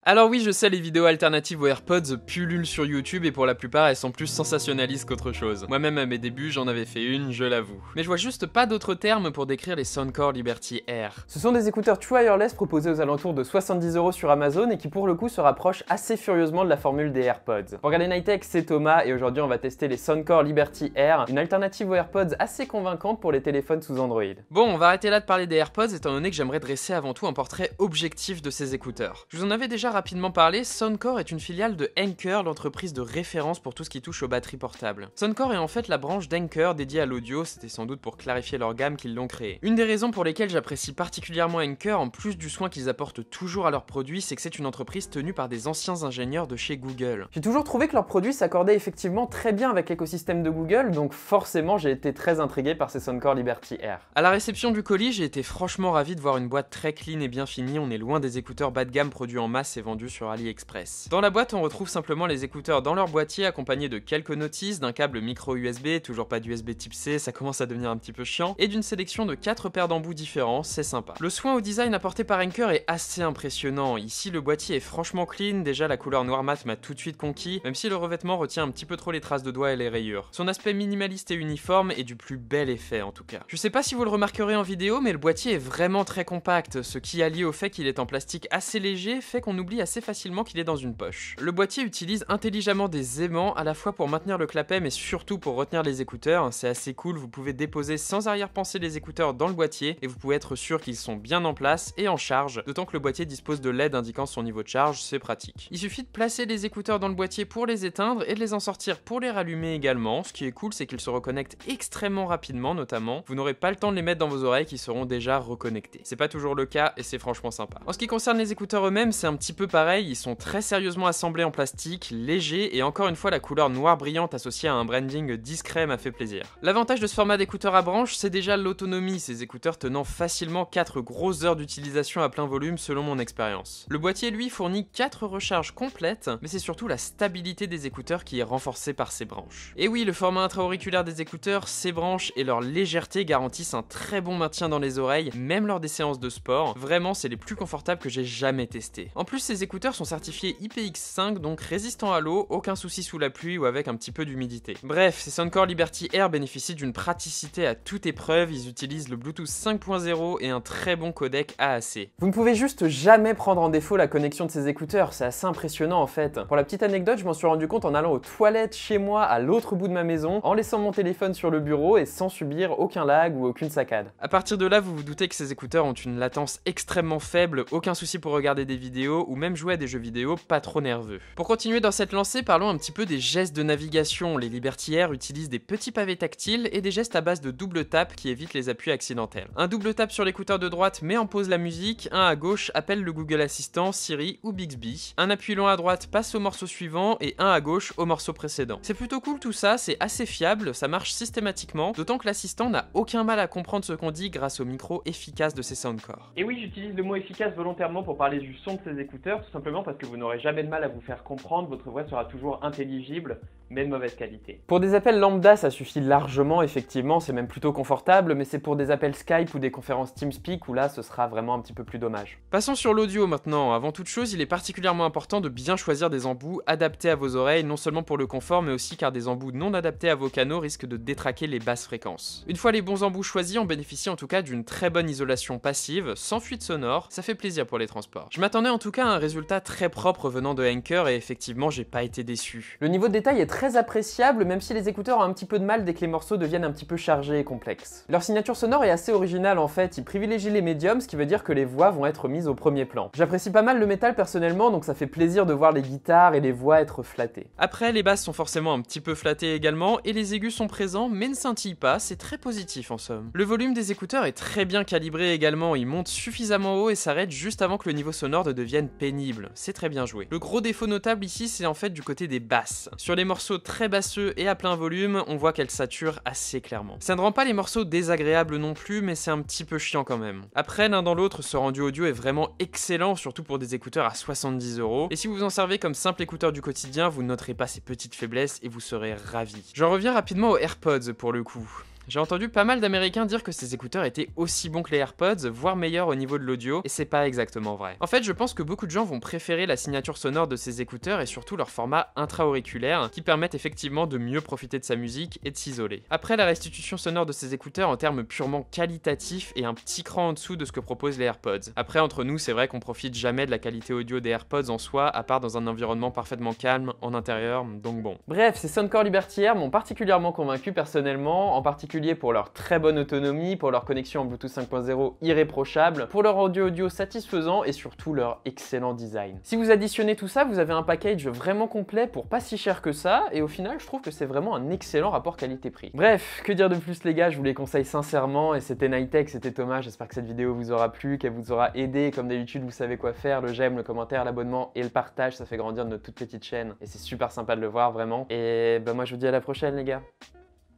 Alors oui, je sais, les vidéos alternatives aux AirPods pullulent sur YouTube et pour la plupart elles sont plus sensationnalistes qu'autre chose. Moi-même à mes débuts j'en avais fait une, je l'avoue. Mais je vois juste pas d'autres termes pour décrire les Soundcore Liberty Air. Ce sont des écouteurs True Wireless proposés aux alentours de 70€ sur Amazon et qui pour le coup se rapprochent assez furieusement de la formule des AirPods. Pour regarder Night Tech, c'est Thomas et aujourd'hui on va tester les Soundcore Liberty Air, une alternative aux AirPods assez convaincante pour les téléphones sous Android. Bon, on va arrêter là de parler des AirPods étant donné que j'aimerais dresser avant tout un portrait objectif de ces écouteurs. Je vous en avais déjà rapidement parlé, Soundcore est une filiale de Anker, l'entreprise de référence pour tout ce qui touche aux batteries portables. Soundcore est en fait la branche d'Anker dédiée à l'audio, c'était sans doute pour clarifier leur gamme qu'ils l'ont créée. Une des raisons pour lesquelles j'apprécie particulièrement Anker, en plus du soin qu'ils apportent toujours à leurs produits, c'est que c'est une entreprise tenue par des anciens ingénieurs de chez Google. J'ai toujours trouvé que leurs produits s'accordaient effectivement très bien avec l'écosystème de Google, donc forcément j'ai été très intrigué par ces Soundcore Liberty Air. À la réception du colis, j'ai été franchement ravi de voir une boîte très clean et bien finie, on est loin des écouteurs bas de gamme produits en masse et vendus sur AliExpress. Dans la boîte, on retrouve simplement les écouteurs dans leur boîtier accompagnés de quelques notices, d'un câble micro USB, toujours pas d'USB type C, ça commence à devenir un petit peu chiant, et d'une sélection de 4 paires d'embouts différents, c'est sympa. Le soin au design apporté par Anker est assez impressionnant. Ici, le boîtier est franchement clean, déjà la couleur noir mat m'a tout de suite conquis, même si le revêtement retient un petit peu trop les traces de doigts et les rayures. Son aspect minimaliste et uniforme est du plus bel effet en tout cas. Je sais pas si vous le remarquerez en vidéo, mais le boîtier est vraiment très compact, ce qui allié au fait qu'il est en plastique assez léger fait qu'on oublie assez facilement qu'il est dans une poche. Le boîtier utilise intelligemment des aimants à la fois pour maintenir le clapet mais surtout pour retenir les écouteurs, c'est assez cool, vous pouvez déposer sans arrière-pensée les écouteurs dans le boîtier et vous pouvez être sûr qu'ils sont bien en place et en charge, d'autant que le boîtier dispose de LED indiquant son niveau de charge, c'est pratique. Il suffit de placer les écouteurs dans le boîtier pour les éteindre et de les en sortir pour les rallumer également. Ce qui est cool, c'est qu'ils se reconnectent extrêmement rapidement notamment, vous n'aurez pas le temps de les mettre dans vos oreilles qui seront déjà reconnectés. C'est pas toujours le cas et c'est franchement sympa. En ce qui concerne les écouteurs eux-mêmes, c'est un petit peu pareil, ils sont très sérieusement assemblés en plastique, légers et encore une fois la couleur noire brillante associée à un branding discret m'a fait plaisir. L'avantage de ce format d'écouteurs à branche, c'est déjà l'autonomie, ces écouteurs tenant facilement 4 grosses heures d'utilisation à plein volume selon mon expérience. Le boîtier lui fournit 4 recharges complètes, mais c'est surtout la stabilité des écouteurs qui est renforcée par ces branches. Et oui, le format intra-auriculaire des écouteurs, ces branches et leur légèreté garantissent un très bon maintien dans les oreilles, même lors des séances de sport. Vraiment, c'est les plus confortables que j'ai jamais testés. En plus, ces écouteurs sont certifiés IPX5, donc résistants à l'eau, aucun souci sous la pluie ou avec un petit peu d'humidité. Bref, ces Soundcore Liberty Air bénéficient d'une praticité à toute épreuve, ils utilisent le Bluetooth 5.0 et un très bon codec AAC. Vous ne pouvez juste jamais prendre en défaut la connexion de ces écouteurs, c'est assez impressionnant en fait. Pour la petite anecdote, je m'en suis rendu compte en allant aux toilettes chez moi à l'autre bout de ma maison, en laissant mon téléphone sur le bureau et sans subir aucun lag ou aucune saccade. À partir de là, vous vous doutez que ces écouteurs ont une latence extrêmement faible, aucun souci pour regarder des vidéos ou même jouer à des jeux vidéo pas trop nerveux. Pour continuer dans cette lancée, parlons un petit peu des gestes de navigation. Les Liberty Air utilisent des petits pavés tactiles et des gestes à base de double tap qui évitent les appuis accidentels. Un double tap sur l'écouteur de droite met en pause la musique, un à gauche appelle le Google Assistant, Siri ou Bixby, un appui long à droite passe au morceau suivant et un à gauche au morceau précédent. C'est plutôt cool tout ça, c'est assez fiable, ça marche systématiquement, d'autant que l'assistant n'a aucun mal à comprendre ce qu'on dit grâce au micro efficace de ces Soundcore. Et oui, j'utilise le mot efficace volontairement pour parler du son de ces écouteurs, tout simplement parce que vous n'aurez jamais de mal à vous faire comprendre, votre voix sera toujours intelligible, mais de mauvaise qualité. Pour des appels lambda, ça suffit largement, effectivement, c'est même plutôt confortable, mais c'est pour des appels Skype ou des conférences TeamSpeak où là, ce sera vraiment un petit peu plus dommage. Passons sur l'audio maintenant. Avant toute chose, il est particulièrement important de bien choisir des embouts adaptés à vos oreilles, non seulement pour le confort, mais aussi car des embouts non adaptés à vos canaux risquent de détraquer les basses fréquences. Une fois les bons embouts choisis, on bénéficie en tout cas d'une très bonne isolation passive, sans fuite sonore, ça fait plaisir pour les transports. Je m'attendais en tout cas à un résultat très propre venant de Anker et effectivement, j'ai pas été déçu. Le niveau de détail est très appréciable, même si les écouteurs ont un petit peu de mal dès que les morceaux deviennent un petit peu chargés et complexes. Leur signature sonore est assez originale en fait, ils privilégient les médiums, ce qui veut dire que les voix vont être mises au premier plan. J'apprécie pas mal le métal personnellement, donc ça fait plaisir de voir les guitares et les voix être flattées. Après, les basses sont forcément un petit peu flattées également, et les aigus sont présents, mais ne scintillent pas, c'est très positif en somme. Le volume des écouteurs est très bien calibré également, il monte suffisamment haut et s'arrête juste avant que le niveau sonore ne devienne pénible, c'est très bien joué. Le gros défaut notable ici, c'est en fait du côté des basses. Sur les morceaux très basseux et à plein volume, on voit qu'elles saturent assez clairement. Ça ne rend pas les morceaux désagréables non plus, mais c'est un petit peu chiant quand même. Après, l'un dans l'autre, ce rendu audio est vraiment excellent, surtout pour des écouteurs à 70€, et si vous vous en servez comme simple écouteur du quotidien, vous noterez pas ces petites faiblesses et vous serez ravis. J'en reviens rapidement aux AirPods pour le coup. J'ai entendu pas mal d'Américains dire que ces écouteurs étaient aussi bons que les AirPods, voire meilleurs au niveau de l'audio, et c'est pas exactement vrai. En fait, je pense que beaucoup de gens vont préférer la signature sonore de ces écouteurs et surtout leur format intra-auriculaire, qui permettent effectivement de mieux profiter de sa musique et de s'isoler. Après, la restitution sonore de ces écouteurs en termes purement qualitatifs est un petit cran en dessous de ce que proposent les AirPods. Après, entre nous, c'est vrai qu'on profite jamais de la qualité audio des AirPods en soi, à part dans un environnement parfaitement calme, en intérieur, donc bon. Bref, ces Soundcore Liberty Air m'ont particulièrement convaincu personnellement, en particulier pour leur très bonne autonomie, pour leur connexion en Bluetooth 5.0 irréprochable, pour leur audio satisfaisant et surtout leur excellent design. Si vous additionnez tout ça, vous avez un package vraiment complet pour pas si cher que ça, et au final, je trouve que c'est vraiment un excellent rapport qualité-prix. Bref, que dire de plus les gars, je vous les conseille sincèrement, et c'était Nighttech, c'était Thomas, j'espère que cette vidéo vous aura plu, qu'elle vous aura aidé, comme d'habitude vous savez quoi faire, le j'aime, le commentaire, l'abonnement et le partage, ça fait grandir notre toute petite chaîne, et c'est super sympa de le voir vraiment. Et bah moi je vous dis à la prochaine les gars.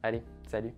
Allez, salut.